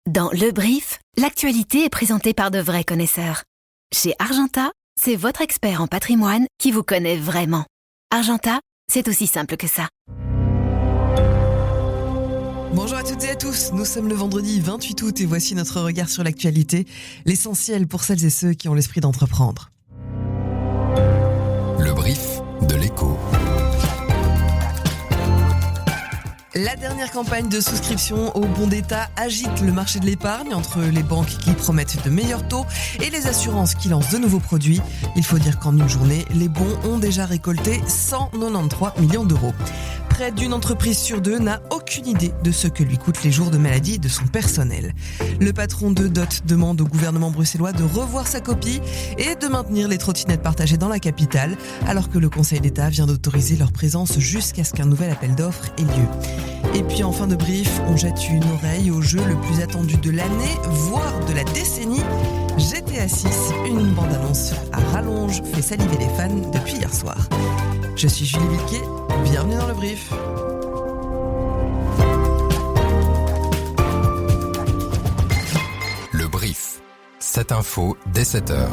Dans Le Brief, l'actualité est présentée par de vrais connaisseurs. Chez Argenta, c'est votre expert en patrimoine qui vous connaît vraiment. Argenta, c'est aussi simple que ça. Bonjour à toutes et à tous, nous sommes le vendredi 28 août et voici notre regard sur l'actualité, l'essentiel pour celles et ceux qui ont l'esprit d'entreprendre. Le Brief de l'Écho. La dernière campagne de souscription au bon d'État agite le marché de l'épargne entre les banques qui promettent de meilleurs taux et les assurances qui lancent de nouveaux produits. Il faut dire qu'en une journée, les bons ont déjà récolté 193 millions d'euros. Près d'une entreprise sur deux n'a aucune idée de ce que lui coûtent les jours de maladie de son personnel. Le patron de DOT demande au gouvernement bruxellois de revoir sa copie et de maintenir les trottinettes partagées dans la capitale, alors que le Conseil d'État vient d'autoriser leur présence jusqu'à ce qu'un nouvel appel d'offres ait lieu. Et puis en fin de brief, on jette une oreille au jeu le plus attendu de l'année, voire de la décennie. GTA 6, une bande-annonce à rallonge fait saliver les fans depuis hier soir. Je suis Julie Vilquet, bienvenue dans le brief. Le Brief. Cette info dès 7h.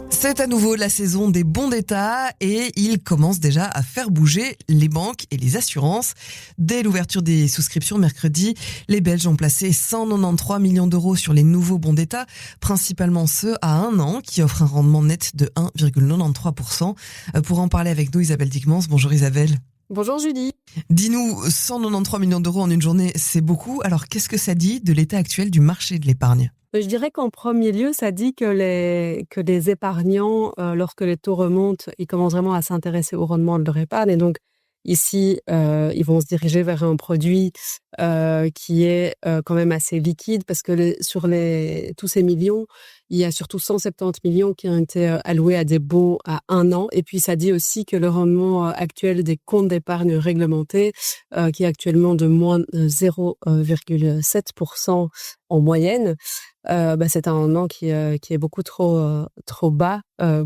C'est à nouveau la saison des bons d'État et il commence déjà à faire bouger les banques et les assurances. Dès l'ouverture des souscriptions mercredi, les Belges ont placé 193 millions d'euros sur les nouveaux bons d'État, principalement ceux à 1 an qui offrent un rendement net de 1,93%. Pour en parler avec nous, Isabelle Dickmans. Bonjour Isabelle. Bonjour Julie. Dis-nous, 193 millions d'euros en une journée, c'est beaucoup. Alors qu'est-ce que ça dit de l'état actuel du marché de l'épargne ? Je dirais qu'en premier lieu, ça dit que les épargnants, lorsque les taux remontent, ils commencent vraiment à s'intéresser au rendement de leur épargne. Et donc, ici, ils vont se diriger vers un produit qui est quand même assez liquide parce que sur tous ces millions, il y a surtout 170 millions qui ont été alloués à des baux à 1 an. Et puis, ça dit aussi que le rendement actuel des comptes d'épargne réglementés, qui est actuellement de moins 0,7% en moyenne, c'est un rendement qui est beaucoup trop bas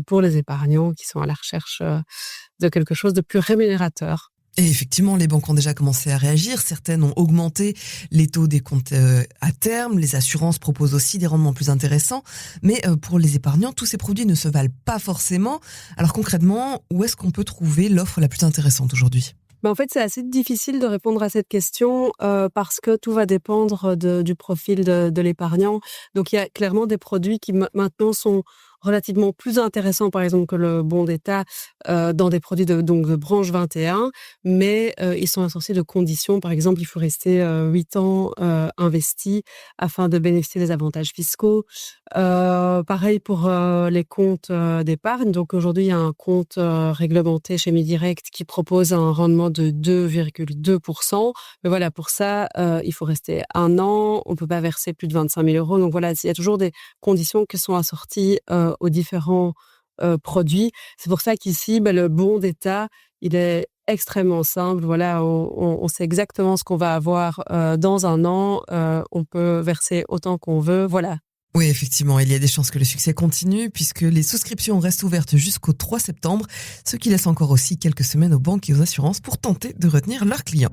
pour les épargnants qui sont à la recherche de quelque chose de plus rémunérateur. Et effectivement, les banques ont déjà commencé à réagir. Certaines ont augmenté les taux des comptes à terme. Les assurances proposent aussi des rendements plus intéressants. Mais pour les épargnants, tous ces produits ne se valent pas forcément. Alors concrètement, où est-ce qu'on peut trouver l'offre la plus intéressante aujourd'hui ? En fait, c'est assez difficile de répondre à cette question parce que tout va dépendre du profil de l'épargnant. Donc, il y a clairement des produits qui maintenant sont relativement plus intéressants, par exemple, que le bon d'État dans des produits de branche 21, mais ils sont assortis de conditions. Par exemple, il faut rester 8 ans investi afin de bénéficier des avantages fiscaux. Pareil pour les comptes d'épargne. Donc, aujourd'hui, il y a un compte réglementé chez MiDirect qui propose un rendement de 2,2%. Mais voilà, pour ça, il faut rester 1 an. On ne peut pas verser plus de 25 000 euros. Donc voilà, il y a toujours des conditions qui sont assorties aux différents produits. C'est pour ça qu'ici, le bon d'État, il est extrêmement simple. Voilà, on sait exactement ce qu'on va avoir dans 1 an. On peut verser autant qu'on veut. Voilà. Oui, effectivement, il y a des chances que le succès continue puisque les souscriptions restent ouvertes jusqu'au 3 septembre, ce qui laisse encore aussi quelques semaines aux banques et aux assurances pour tenter de retenir leurs clients.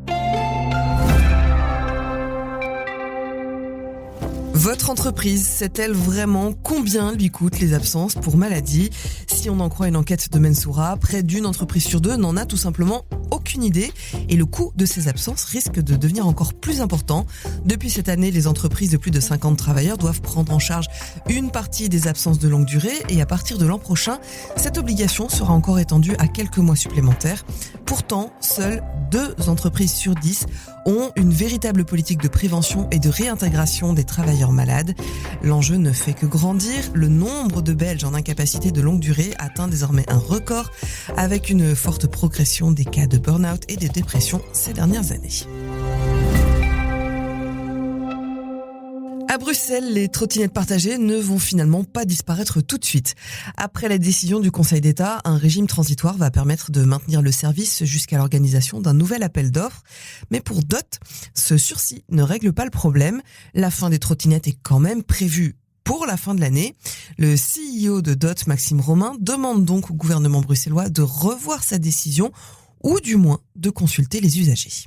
Votre entreprise sait-elle vraiment combien lui coûtent les absences pour maladie ? Si on en croit une enquête de Mensoura, près d'une entreprise sur deux n'en a tout simplement aucune idée et le coût de ces absences risque de devenir encore plus important. Depuis cette année, les entreprises de plus de 50 travailleurs doivent prendre en charge une partie des absences de longue durée et à partir de l'an prochain, cette obligation sera encore étendue à quelques mois supplémentaires. Pourtant, seules 2 entreprises sur 10 ont une véritable politique de prévention et de réintégration des travailleurs malades. L'enjeu ne fait que grandir. Le nombre de Belges en incapacité de longue durée atteint désormais un record avec une forte progression des cas de burn-out et de dépression ces dernières années. À Bruxelles, les trottinettes partagées ne vont finalement pas disparaître tout de suite. Après la décision du Conseil d'État, un régime transitoire va permettre de maintenir le service jusqu'à l'organisation d'un nouvel appel d'offres. Mais pour DOT, ce sursis ne règle pas le problème. La fin des trottinettes est quand même prévue pour la fin de l'année. Le CEO de DOT, Maxime Romain, demande donc au gouvernement bruxellois de revoir sa décision ou du moins de consulter les usagers.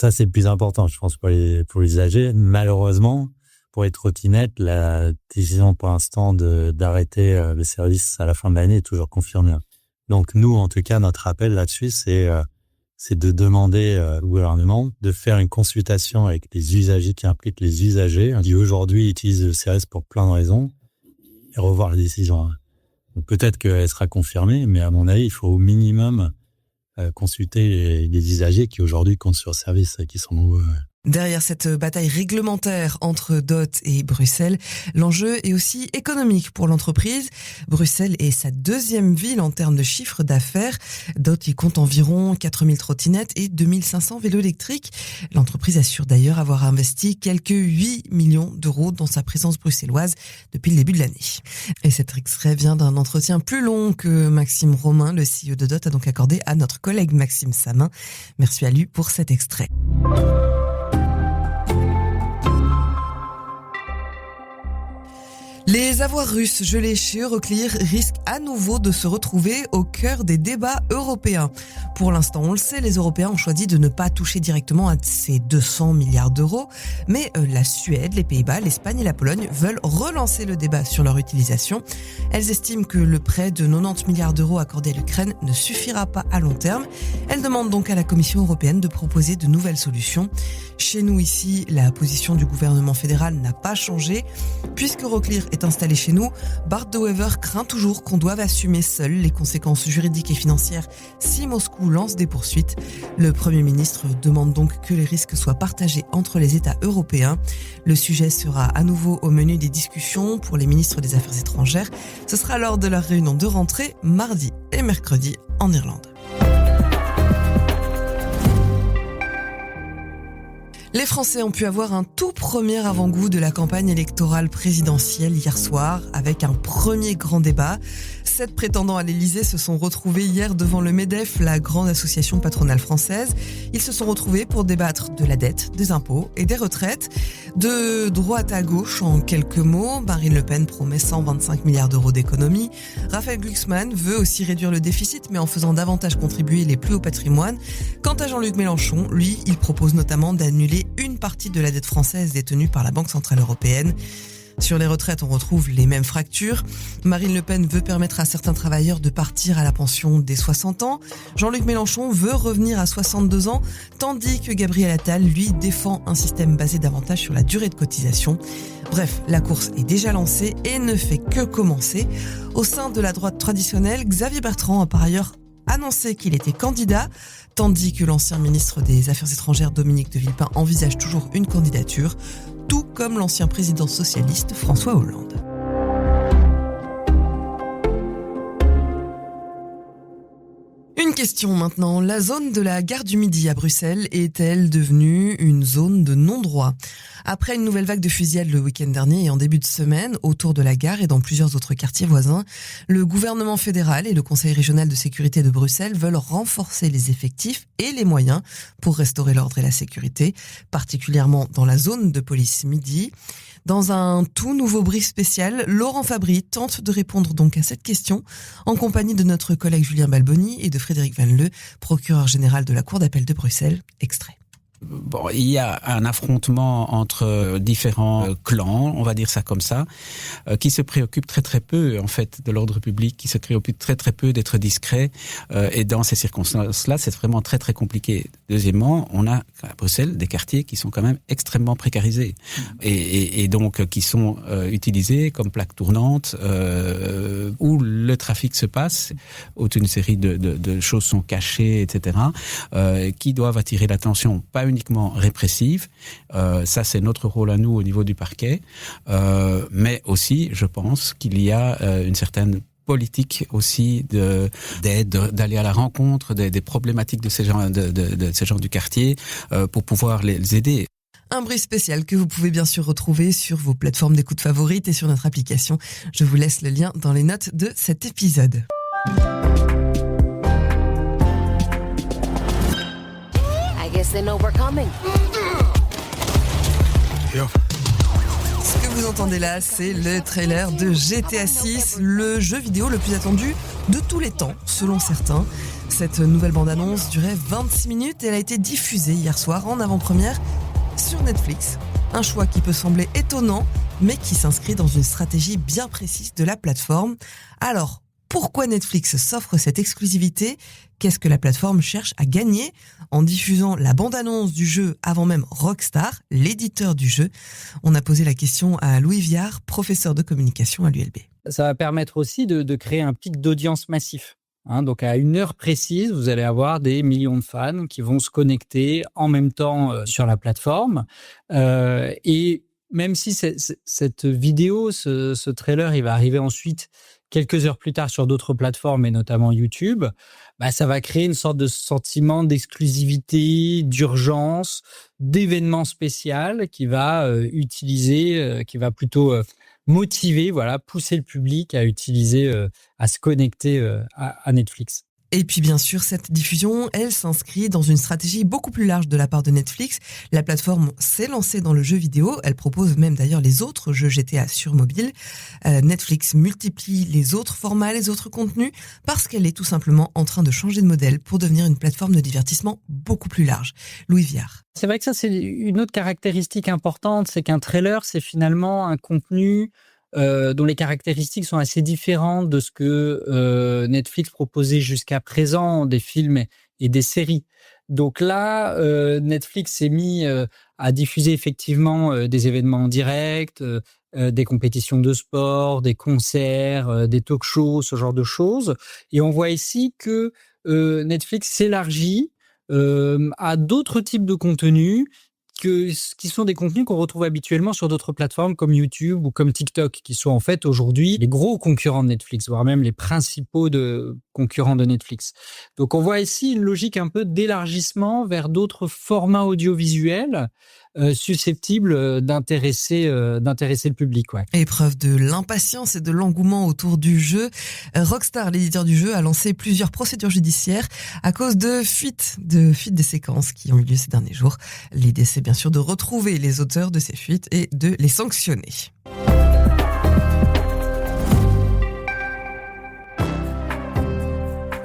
Ça, c'est le plus important, je pense, pour les usagers. Malheureusement, pour les trottinettes, la décision pour l'instant d'arrêter le service à la fin de l'année est toujours confirmée. Donc nous, en tout cas, notre appel là-dessus, c'est de demander au gouvernement de faire une consultation avec les usagers qui impliquent les usagers qui aujourd'hui utilisent le service pour plein de raisons et revoir la décision. Donc peut-être qu'elle sera confirmée, mais à mon avis, il faut au minimum consulter les usagers qui aujourd'hui comptent sur le service, qui sont nombreux. Derrière cette bataille réglementaire entre DOT et Bruxelles, l'enjeu est aussi économique pour l'entreprise. Bruxelles est sa deuxième ville en termes de chiffre d'affaires. DOT y compte environ 4000 trottinettes et 2500 vélos électriques. L'entreprise assure d'ailleurs avoir investi quelques 8 millions d'euros dans sa présence bruxelloise depuis le début de l'année. Et cet extrait vient d'un entretien plus long que Maxime Romain, le CEO de DOT, a donc accordé à notre collègue Maxime Samin. Merci à lui pour cet extrait. Les avoirs russes gelés chez Euroclear risquent à nouveau de se retrouver au cœur des débats européens. Pour l'instant, on le sait, les Européens ont choisi de ne pas toucher directement à ces 200 milliards d'euros, mais la Suède, les Pays-Bas, l'Espagne et la Pologne veulent relancer le débat sur leur utilisation. Elles estiment que le prêt de 90 milliards d'euros accordé à l'Ukraine ne suffira pas à long terme. Elles demandent donc à la Commission européenne de proposer de nouvelles solutions. Chez nous ici, la position du gouvernement fédéral n'a pas changé. Puisque Euroclear est installé chez nous, Bart De Wever craint toujours qu'on doive assumer seul les conséquences juridiques et financières si Moscou lance des poursuites. Le Premier ministre demande donc que les risques soient partagés entre les États européens. Le sujet sera à nouveau au menu des discussions pour les ministres des Affaires étrangères. Ce sera lors de leur réunion de rentrée mardi et mercredi en Irlande. Les Français ont pu avoir un tout premier avant-goût de la campagne électorale présidentielle hier soir avec un premier grand débat. 7 prétendants à l'Élysée se sont retrouvés hier devant le MEDEF, la grande association patronale française. Ils se sont retrouvés pour débattre de la dette, des impôts et des retraites. De droite à gauche, en quelques mots, Marine Le Pen promet 125 milliards d'euros d'économies. Raphaël Glucksmann veut aussi réduire le déficit, mais en faisant davantage contribuer les plus hauts patrimoines. Quant à Jean-Luc Mélenchon, lui, il propose notamment d'annuler une partie de la dette française détenue par la Banque Centrale Européenne. Sur les retraites, on retrouve les mêmes fractures. Marine Le Pen veut permettre à certains travailleurs de partir à la pension dès 60 ans. Jean-Luc Mélenchon veut revenir à 62 ans, tandis que Gabriel Attal, lui, défend un système basé davantage sur la durée de cotisation. Bref, la course est déjà lancée et ne fait que commencer. Au sein de la droite traditionnelle, Xavier Bertrand a par ailleurs annoncé qu'il était candidat, tandis que l'ancien ministre des Affaires étrangères Dominique de Villepin envisage toujours une candidature, tout comme l'ancien président socialiste François Hollande. Une question maintenant. La zone de la gare du Midi à Bruxelles est-elle devenue une zone de non-droit ? Après une nouvelle vague de fusillades le week-end dernier et en début de semaine, autour de la gare et dans plusieurs autres quartiers voisins, le gouvernement fédéral et le Conseil régional de sécurité de Bruxelles veulent renforcer les effectifs et les moyens pour restaurer l'ordre et la sécurité, particulièrement dans la zone de police Midi. Dans un tout nouveau brief spécial, Laurent Fabry tente de répondre donc à cette question en compagnie de notre collègue Julien Balboni et de Frédéric Van Leu, procureur général de la Cour d'appel de Bruxelles. Extrait. Bon, il y a un affrontement entre différents clans, on va dire ça comme ça, qui se préoccupent très très peu en fait de l'ordre public, qui se préoccupent très très peu d'être discrets, et dans ces circonstances-là, c'est vraiment très très compliqué. Deuxièmement, on a à Bruxelles des quartiers qui sont quand même extrêmement précarisés et donc qui sont utilisés comme plaques tournantes où le trafic se passe, où une série de choses sont cachées, etc., qui doivent attirer l'attention, pas uniquement répressive, ça c'est notre rôle à nous au niveau du parquet, mais aussi je pense qu'il y a une certaine politique aussi d'aide, d'aller à la rencontre des problématiques de ces gens, de ces gens du quartier pour pouvoir les aider. Un brief spécial que vous pouvez bien sûr retrouver sur vos plateformes d'écoute favorites et sur notre application. Je vous laisse le lien dans les notes de cet épisode. They know we're coming. Ce que vous entendez là, c'est le trailer de GTA 6, le jeu vidéo le plus attendu de tous les temps, selon certains. Cette nouvelle bande-annonce durait 26 minutes et elle a été diffusée hier soir en avant-première sur Netflix. Un choix qui peut sembler étonnant, mais qui s'inscrit dans une stratégie bien précise de la plateforme. Alors, pourquoi Netflix s'offre cette exclusivité ? Qu'est-ce que la plateforme cherche à gagner en diffusant la bande-annonce du jeu avant même Rockstar, l'éditeur du jeu ? On a posé la question à Louis Viard, professeur de communication à l'ULB. Ça va permettre aussi de créer un pic d'audience massif. Donc à une heure précise, vous allez avoir des millions de fans qui vont se connecter en même temps sur la plateforme. Et même si cette vidéo, ce trailer, il va arriver ensuite quelques heures plus tard sur d'autres plateformes et notamment YouTube, ça va créer une sorte de sentiment d'exclusivité, d'urgence, d'événement spécial qui va qui va plutôt motiver, pousser le public à utiliser, à se connecter à Netflix. Et puis bien sûr, cette diffusion, elle s'inscrit dans une stratégie beaucoup plus large de la part de Netflix. La plateforme s'est lancée dans le jeu vidéo, elle propose même d'ailleurs les autres jeux GTA sur mobile. Netflix multiplie les autres formats, les autres contenus, parce qu'elle est tout simplement en train de changer de modèle pour devenir une plateforme de divertissement beaucoup plus large. Louis Viard. C'est vrai que ça, c'est une autre caractéristique importante, c'est qu'un trailer, c'est finalement un contenu dont les caractéristiques sont assez différentes de ce que Netflix proposait jusqu'à présent, des films et des séries. Donc là, Netflix s'est mis à diffuser effectivement des événements en direct, des compétitions de sport, des concerts, des talk-shows, ce genre de choses. Et on voit ici que Netflix s'élargit à d'autres types de contenus qui sont des contenus qu'on retrouve habituellement sur d'autres plateformes comme YouTube ou comme TikTok, qui sont en fait aujourd'hui les gros concurrents de Netflix, voire même les principaux concurrents de Netflix. Donc on voit ici une logique un peu d'élargissement vers d'autres formats audiovisuels susceptibles d'intéresser le public. Ouais. Épreuve de l'impatience et de l'engouement autour du jeu, Rockstar, l'éditeur du jeu, a lancé plusieurs procédures judiciaires à cause de fuites des séquences qui ont eu lieu ces derniers jours. L'idée, c'est bien sûr de retrouver les auteurs de ces fuites et de les sanctionner.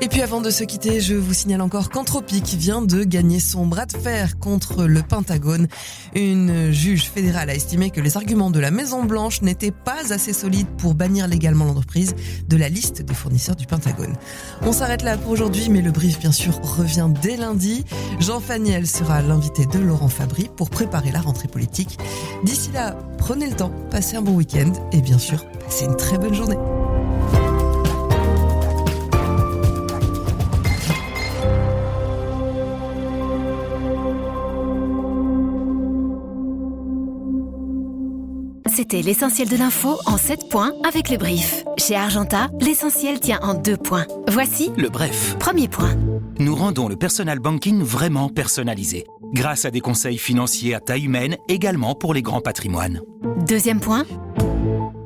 Et puis avant de se quitter, je vous signale encore qu'Anthropic vient de gagner son bras de fer contre le Pentagone. Une juge fédérale a estimé que les arguments de la Maison-Blanche n'étaient pas assez solides pour bannir légalement l'entreprise de la liste des fournisseurs du Pentagone. On s'arrête là pour aujourd'hui, mais le brief, bien sûr, revient dès lundi. Jean Faniel sera l'invité de Laurent Fabry pour préparer la rentrée politique. D'ici là, prenez le temps, passez un bon week-end et bien sûr, passez une très bonne journée. C'était l'essentiel de l'info en 7 points avec le brief. Chez Argenta, l'essentiel tient en 2 points. Voici le bref. Premier point. Nous rendons le personal banking vraiment personnalisé, grâce à des conseils financiers à taille humaine, également pour les grands patrimoines. Deuxième point.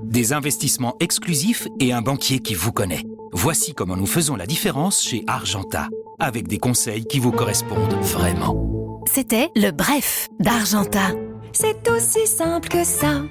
Des investissements exclusifs et un banquier qui vous connaît. Voici comment nous faisons la différence chez Argenta, avec des conseils qui vous correspondent vraiment. C'était le bref d'Argenta. C'est aussi simple que ça.